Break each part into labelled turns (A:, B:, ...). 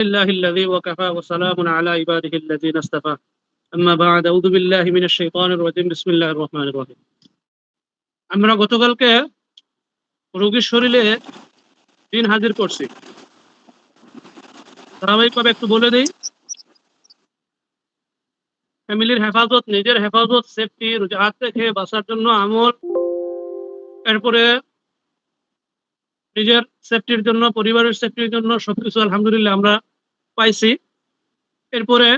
A: لله الذي وكفى وسلام على عباده الذين اصطفى أما بعد أعوذ بالله من الشيطان الرجيم بسم الله الرحمن الرحيم আমরা গতকালকে রোগীর শরীরে দিন হাজির করছি ধারাবাহিকভাবে একটু বলে দেই ফ্যামিলির হেফাজত নিজের হেফাজত সেফটি হাত থেকে বাঁচার জন্য আমল এরপরে নিজের সেফটির জন্য পরিবারের সেফটির জন্য সবকিছু আলহামদুলিল্লাহ আমরা পাইছি এরপরে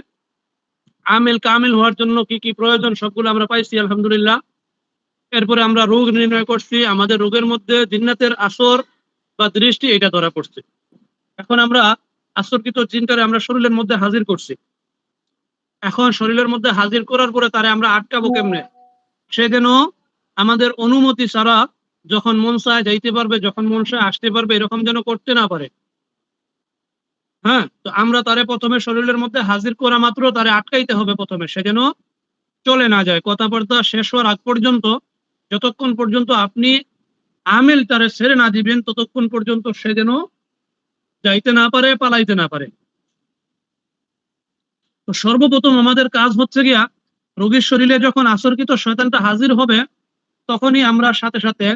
A: আমিল কামিল হওয়ার জন্য কি কি প্রয়োজন সবগুলো আমরা পাইছি আলহামদুলিল্লাহ এরপরে আমরা রোগ নির্ণয় করছি আমাদের রোগের মধ্যে জিন্নাতের আসর বা দৃষ্টি এটা ধরা পড়ছে এখন আমরা আসরকৃত জিনটারে আমরা শরীরের মধ্যে হাজির করছি এখন শরীরের মধ্যে হাজির করার পরে তারে আমরা আটকাবো কেমনে সে যেন আমাদের অনুমতি ছাড়া যখন মন চায় যাইতে পারবে যখন মন চায় আসতে পারবে এরকম যেন করতে না পারে হ্যাঁ তো আমরা তারে প্রথমে শরীরের মধ্যে হাজির করা মাত্র তারে আটকাইতে হবে প্রথমে সে যেন চলে না যায় কথাবার্তা শেষ হওয়ার আগ পর্যন্ত যতক্ষণ পর্যন্ত আপনি আমিল তারে ছেড়ে না দিবেন ততক্ষণ পর্যন্ত সে যেন যাইতে না পারে পালাইতে না পারে তো সর্বপ্রথম আমাদের কাজ হচ্ছে গিয়া রোগীর শরীরে যখন আসরকৃত শয়তানটা হাজির হবে তখনই আমরা সাথে সাথে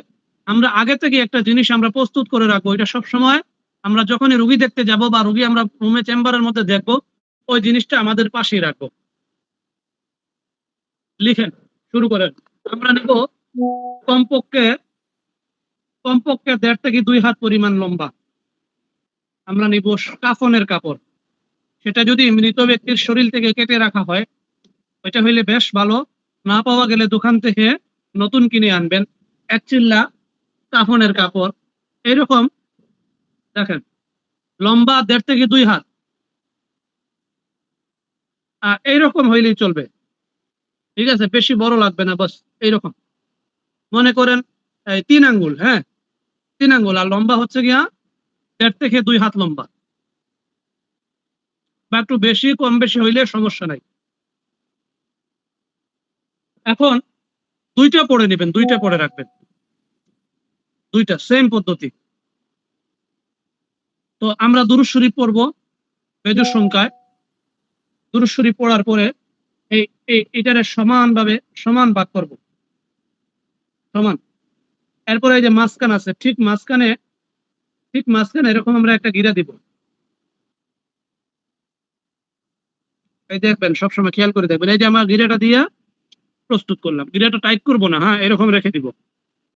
A: আমরা আগে থেকে একটা জিনিস আমরা প্রস্তুত করে রাখবো এটা সব সময় আমরা যখনই রোগী দেখতে যাব বা রোগী আমরা রুমে চেম্বারের মধ্যে দেখবো ওই জিনিসটা আমাদের পাশেই রাখবো লিখেন শুরু করেন আমরা নিব কমপক্ষে কমপক্ষে 1.5 থেকে 2 হাত পরিমাণ লম্বা আমরা নিব কাফনের কাপড় সেটা যদি মৃত ব্যক্তির শরীর থেকে কেটে রাখা হয় ওইটা হইলে বেশ ভালো না পাওয়া গেলে দোকান থেকে নতুন কিনে আনবেন 1 চিল্লা কাফনের কাপড় এরকম দেখেন লম্বা 1.5 থেকে 2 হাত এইরকম হইলেই চলবে ঠিক আছে বেশি বড় লাগবে না বাস এইরকম মনে করেন 3 আঙ্গুল হ্যাঁ 3 আঙ্গুল আর লম্বা হচ্ছে গিয়া 1.5 থেকে 2 হাত লম্বা বা একটু বেশি কম বেশি হইলে সমস্যা নাই এখন দুইটা পড়ে নেবেন দুইটা পড়ে রাখবেন দুইটা সেম পদ্ধতি তো আমরা দুরূদ শরীফ পড়বো বেজোর সংখ্যায় দুরূদ শরীফ পড়ার পরে এটারে সমান ভাগ করব সমান এরপরে এই যে মাঝখান আছে ঠিক মাঝখানে এরকম আমরা একটা গিরা দিব এই দেখবেন সবসময় খেয়াল করে দেখবেন এই যে আমার গিরাটা দিয়ে প্রস্তুত করলাম গিরাটা টাইট করব না হ্যাঁ এরকম রেখে দিব